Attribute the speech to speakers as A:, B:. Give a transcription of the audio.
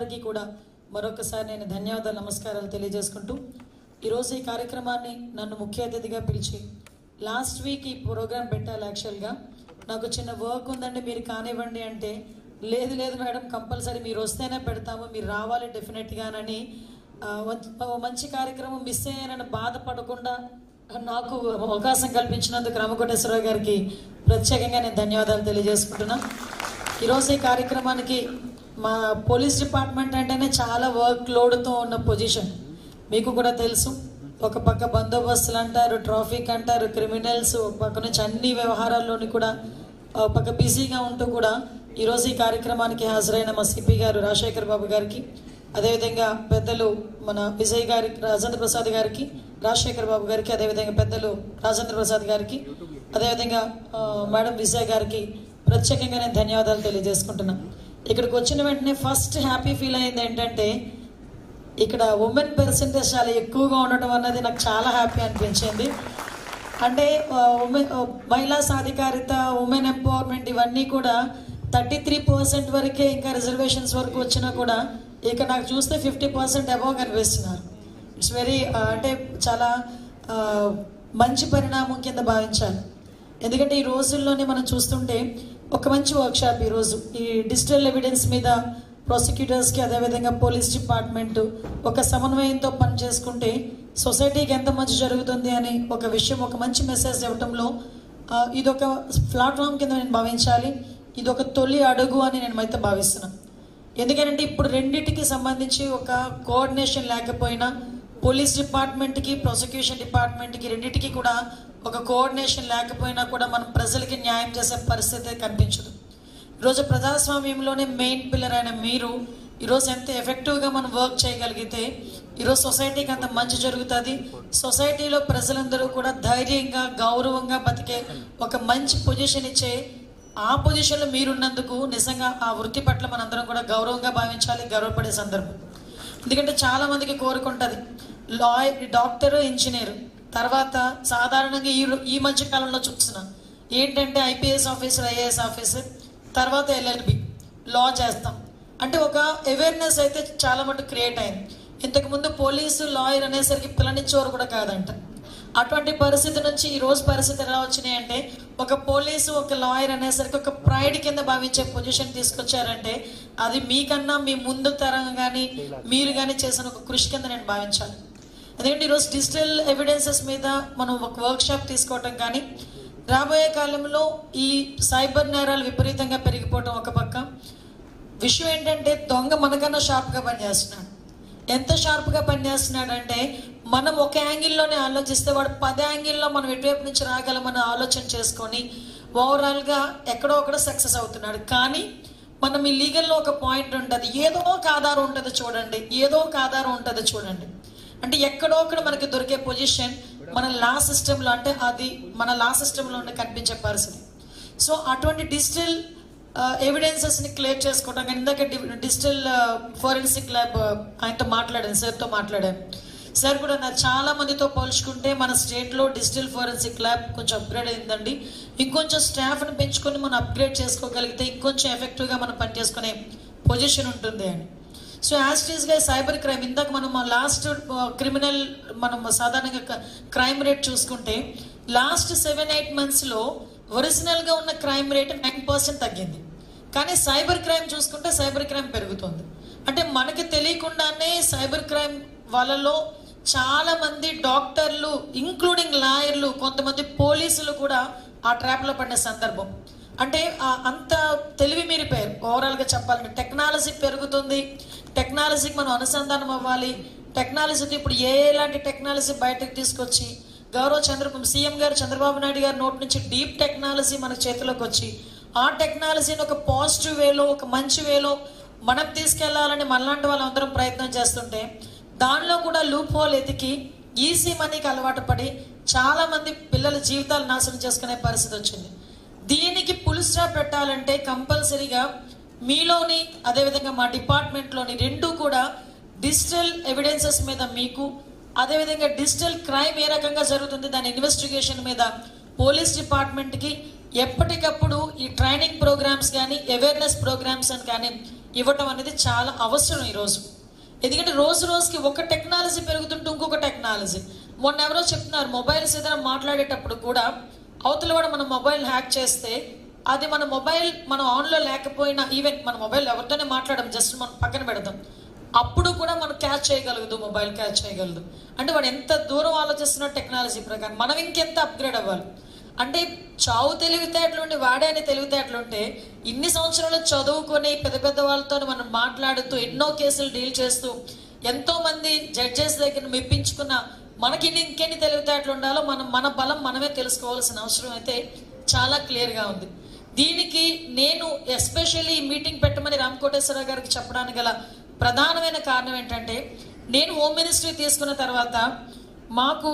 A: కూడా మరొకసారి నేను ధన్యవాదాలు నమస్కారాలు తెలియజేసుకుంటూ ఈరోజు ఈ కార్యక్రమాన్ని నన్ను ముఖ్య అతిథిగా పిలిచి లాస్ట్ వీక్ ఈ ప్రోగ్రాం పెట్టాలి. యాక్చువల్గా నాకు చిన్న వర్క్ ఉందండి, మీరు కానివ్వండి అంటే లేదు లేదు మేడం కంపల్సరీ మీరు వస్తేనే పెడతాము, మీరు రావాలి డెఫినెట్గానని మంచి కార్యక్రమం మిస్ అయ్యానని బాధపడకుండా నాకు అవకాశం కల్పించినందుకు రామకోటేశ్వరరావు గారికి ప్రత్యేకంగా నేను ధన్యవాదాలు తెలియజేసుకుంటున్నా. ఈరోజు ఈ కార్యక్రమానికి మా పోలీస్ డిపార్ట్మెంట్ అంటేనే చాలా వర్క్ లోడ్తో ఉన్న పొజిషన్ మీకు కూడా తెలుసు. ఒక పక్క బందోబస్తులు అంటారు, ట్రాఫిక్ అంటారు, క్రిమినల్స్, ఒక పక్క నుంచి అన్ని వ్యవహారాల్లోని కూడా ఒక పక్క బిజీగా ఉంటూ కూడా ఈరోజు ఈ కార్యక్రమానికి హాజరైన మా సిపి గారు రాజశేఖర్ బాబు గారికి, అదేవిధంగా పెద్దలు మన విజయ్ గారికి, రాజేంద్ర ప్రసాద్ గారికి, రాజశేఖర్ బాబు గారికి, అదేవిధంగా పెద్దలు రాజేంద్ర ప్రసాద్ గారికి, అదేవిధంగా మేడం విజయ్ గారికి ప్రత్యేకంగా నేను ధన్యవాదాలు తెలియజేసుకుంటున్నాను. ఇక్కడికి వచ్చిన వెంటనే ఫస్ట్ హ్యాపీ ఫీల్ అయింది ఏంటంటే ఇక్కడ ఉమెన్ పర్సెంటేజ్ చాలా ఎక్కువగా ఉండటం అన్నది నాకు చాలా హ్యాపీ అనిపించింది. అంటే మహిళా సాధికారిత, ఉమెన్ ఎంపవర్మెంట్ ఇవన్నీ కూడా 33% వరకే ఇంకా రిజర్వేషన్స్ వరకు వచ్చినా కూడా ఇక నాకు చూస్తే 50% అబవ్ కనిపిస్తున్నారు. ఇట్స్ వెరీ అంటే చాలా మంచి పరిణామం కింద భావించాలి. ఎందుకంటే ఈ రోజుల్లోనే మనం చూస్తుంటే ఒక మంచి వర్క్షాప్ ఈరోజు ఈ డిజిటల్ ఎవిడెన్స్ మీద ప్రాసిక్యూటర్స్కి, అదేవిధంగా పోలీస్ డిపార్ట్మెంట్ ఒక సమన్వయంతో పనిచేసుకుంటే సొసైటీకి ఎంత మంచి జరుగుతుంది అని ఒక విషయం, ఒక మంచి మెసేజ్ ఇవ్వటంలో ఇదొక ప్లాట్ఫామ్ కింద నేను భావించాలి. ఇదొక తొలి అడుగు అని నేను అయితే భావిస్తున్నాను. ఎందుకంటే ఇప్పుడు రెండింటికి సంబంధించి ఒక కోఆర్డినేషన్ లేకపోయినా పోలీస్ డిపార్ట్మెంట్కి, ప్రాసిక్యూషన్ డిపార్ట్మెంట్కి రెండింటికి కూడా ఒక కోఆర్డినేషన్ లేకపోయినా కూడా మనం ప్రజలకి న్యాయం చేసే పరిస్థితి కనిపించదు. ఈరోజు ప్రజాస్వామ్యంలోనే మెయిన్ పిల్లర్ అయిన మీరు ఈరోజు ఎంత ఎఫెక్టివ్గా మనం వర్క్ చేయగలిగితే ఈరోజు సొసైటీకి అంత మంచి జరుగుతుంది. సొసైటీలో ప్రజలందరూ కూడా ధైర్యంగా, గౌరవంగా బతికే ఒక మంచి పొజిషన్ ఇచ్చే ఆ పొజిషన్లో మీరున్నందుకు నిజంగా ఆ వృత్తి పట్ల మనందరం కూడా గౌరవంగా భావించాలి, గర్వపడే సందర్భం. ఎందుకంటే చాలామందికి కోరుకుంటుంది డాక్టర్, ఇంజనీర్, తర్వాత సాధారణంగా ఈ మధ్య కాలంలో చూస్తున్నాం ఏంటంటే ఐపీఎస్ ఆఫీసర్, ఐఏఎస్ ఆఫీసర్, తర్వాత ఎల్ఎల్బి, లా చేస్తాం. అంటే ఒక అవేర్నెస్ అయితే చాలా మటుకు క్రియేట్ అయింది. ఇంతకుముందు పోలీసు, లాయర్ అనేసరికి పిల్లనిచ్చేవారు కూడా కాదంట. అటువంటి పరిస్థితి నుంచి ఈరోజు పరిస్థితి ఎలా వచ్చినాయి అంటే ఒక పోలీసు, ఒక లాయర్ అనేసరికి ఒక ప్రైడ్ కింద భావించే పొజిషన్ తీసుకొచ్చారంటే అది మీకన్నా మీ ముందు తరం కానీ మీరు కానీ చేసిన ఒక కృషి కింద నేను భావించాలి. ఎందుకంటే ఈరోజు డిజిటల్ ఎవిడెన్సెస్ మీద మనం ఒక వర్క్షాప్ తీసుకోవటం కానీ, రాబోయే కాలంలో ఈ సైబర్ నేరాలు విపరీతంగా పెరిగిపోవటం ఒక పక్క. విషయం ఏంటంటే దొంగ మనకన్నా షార్ప్గా పనిచేస్తున్నాడు. ఎంత షార్ప్గా పనిచేస్తున్నాడంటే మనం ఒక యాంగిల్లోనే ఆలోచిస్తే వాడు 10 యాంగిల్లో మనం ఎటువైపు నుంచి రాగలమని ఆలోచన చేసుకొని ఓవరాల్గా ఎక్కడో ఒకడ సక్సెస్ అవుతున్నాడు. కానీ మనం ఈ లీగల్లో ఒక పాయింట్ ఉంటుంది, ఏదో ఒక ఆధారం ఉంటుంది చూడండి, ఏదో ఒక ఆధారం ఉంటుంది చూడండి. అంటే ఎక్కడో ఒకడ మనకి దొరికే పొజిషన్ మన లా సిస్టంలో, అంటే అది మన లా సిస్టంలో కనిపించే పరిస్థితి. సో అటువంటి డిజిటల్ ఎవిడెన్సెస్ని క్లియర్ చేసుకోవడం కానీ, ఇందాక డిజిటల్ ఫోరెన్సిక్ ల్యాబ్ ఆయనతో మాట్లాడాను, సార్తో మాట్లాడాను. సార్ కూడా నాకు చాలా మందితో పోల్చుకుంటే మన స్టేట్లో డిజిటల్ ఫోరెన్సిక్ ల్యాబ్ కొంచెం అప్గ్రేడ్ అయిందండి. ఇంకొంచెం స్టాఫ్ని పెంచుకొని మనం అప్గ్రేడ్ చేసుకోగలిగితే ఇంకొంచెం ఎఫెక్టివ్గా మనం పనిచేసుకునే పొజిషన్ ఉంటుంది అని. సో యాస్టీస్గా సైబర్ క్రైమ్, ఇందాక మనం లాస్ట్ క్రిమినల్ మనం సాధారణంగా క్రైమ్ రేట్ చూసుకుంటే లాస్ట్ 7-8 మంత్స్లో ఒరిజినల్గా ఉన్న క్రైమ్ రేట్ 9% తగ్గింది. కానీ సైబర్ క్రైమ్ చూసుకుంటే సైబర్ క్రైమ్ పెరుగుతుంది. అంటే మనకి తెలియకుండానే సైబర్ క్రైమ్ వాళ్ళలో చాలా మంది డాక్టర్లు, ఇంక్లూడింగ్ లాయర్లు, కొంతమంది పోలీసులు కూడా ఆ ట్రాప్లో పడిన సందర్భం. అంటే అంత తెలివి మీరిపోయారు. ఓవరాల్గా చెప్పాలంటే టెక్నాలజీ పెరుగుతుంది, టెక్నాలజీకి మనం అనుసంధానం అవ్వాలి. టెక్నాలజీకి ఇప్పుడు ఎలాంటి టెక్నాలజీ బయటకు తీసుకొచ్చి సీఎం గారు చంద్రబాబు నాయుడు గారి నోటి నుంచి డీప్ టెక్నాలజీ మన చేతిలోకి వచ్చి ఆ టెక్నాలజీని ఒక పాజిటివ్ వేలో, ఒక మంచి వేలో మనం తీసుకెళ్లాలని మనలాంటి వాళ్ళందరం ప్రయత్నం చేస్తుంటే దానిలో కూడా లూప్ హోల్ ఎతికి ఈజీ మనీకి అలవాటు పడి చాలామంది పిల్లల జీవితాలు నాశనం చేసుకునే పరిస్థితి వచ్చింది. దీనికి ఫుల్ స్టాప్ పెట్టాలంటే కంపల్సరీగా మీలోని, అదేవిధంగా మా డిపార్ట్మెంట్లోని రెండూ కూడా డిజిటల్ ఎవిడెన్సెస్ మీద మీకు, అదేవిధంగా డిజిటల్ క్రైమ్ ఏ రకంగా జరుగుతుంది దాని ఇన్వెస్టిగేషన్ మీద పోలీస్ డిపార్ట్మెంట్కి ఎప్పటికప్పుడు ఈ ట్రైనింగ్ ప్రోగ్రామ్స్ కానీ, అవేర్నెస్ ప్రోగ్రామ్స్ అని కానీ ఇవ్వటం అనేది చాలా అవసరం ఈరోజు. ఎందుకంటే రోజు రోజుకి ఒక టెక్నాలజీ పెరుగుతుంటే ఇంకొక టెక్నాలజీ. మొన్న ఎవరో చెప్తున్నారు, మొబైల్స్ ఏదైనా మాట్లాడేటప్పుడు కూడా అవతల కూడా మన మొబైల్ హ్యాక్ చేస్తే అది మన మొబైల్ మనం ఆన్లో లేకపోయినా, ఈవెన్ మన మొబైల్ ఎవరితోనే మాట్లాడడం, జస్ట్ మనం పక్కన పెడతాం, అప్పుడు కూడా మనం క్యాచ్ చేయగలదు, మొబైల్ క్యాచ్ చేయగలదు. అంటే వాడు ఎంత దూరం ఆలోచిస్తున్న టెక్నాలజీ ప్రకారం మనం ఇంకెంత అప్గ్రేడ్ అవ్వాలి. అంటే చావు తెలివితేటలుండి వాడే అని తెలివితేటలుంటే ఇన్ని సంవత్సరాలు చదువుకొని పెద్ద పెద్ద వాళ్ళతో మనం మాట్లాడుతూ ఎన్నో కేసులు డీల్ చేస్తూ ఎంతో మంది జడ్జెస్ దగ్గర మెప్పించుకున్న మనకి ఇంకెన్ని తెలివితేటలు ఉండాలో మన బలం మనమే తెలుసుకోవాల్సిన అవసరం అయితే చాలా క్లియర్గా ఉంది. దీనికి నేను ఎస్పెషల్లీ ఈ మీటింగ్ పెట్టమని రామకోటేశ్వరరావు గారికి చెప్పడానికి గల ప్రధానమైన కారణం ఏంటంటే, నేను హోమ్ మినిస్ట్రీ తీసుకున్న తర్వాత మాకు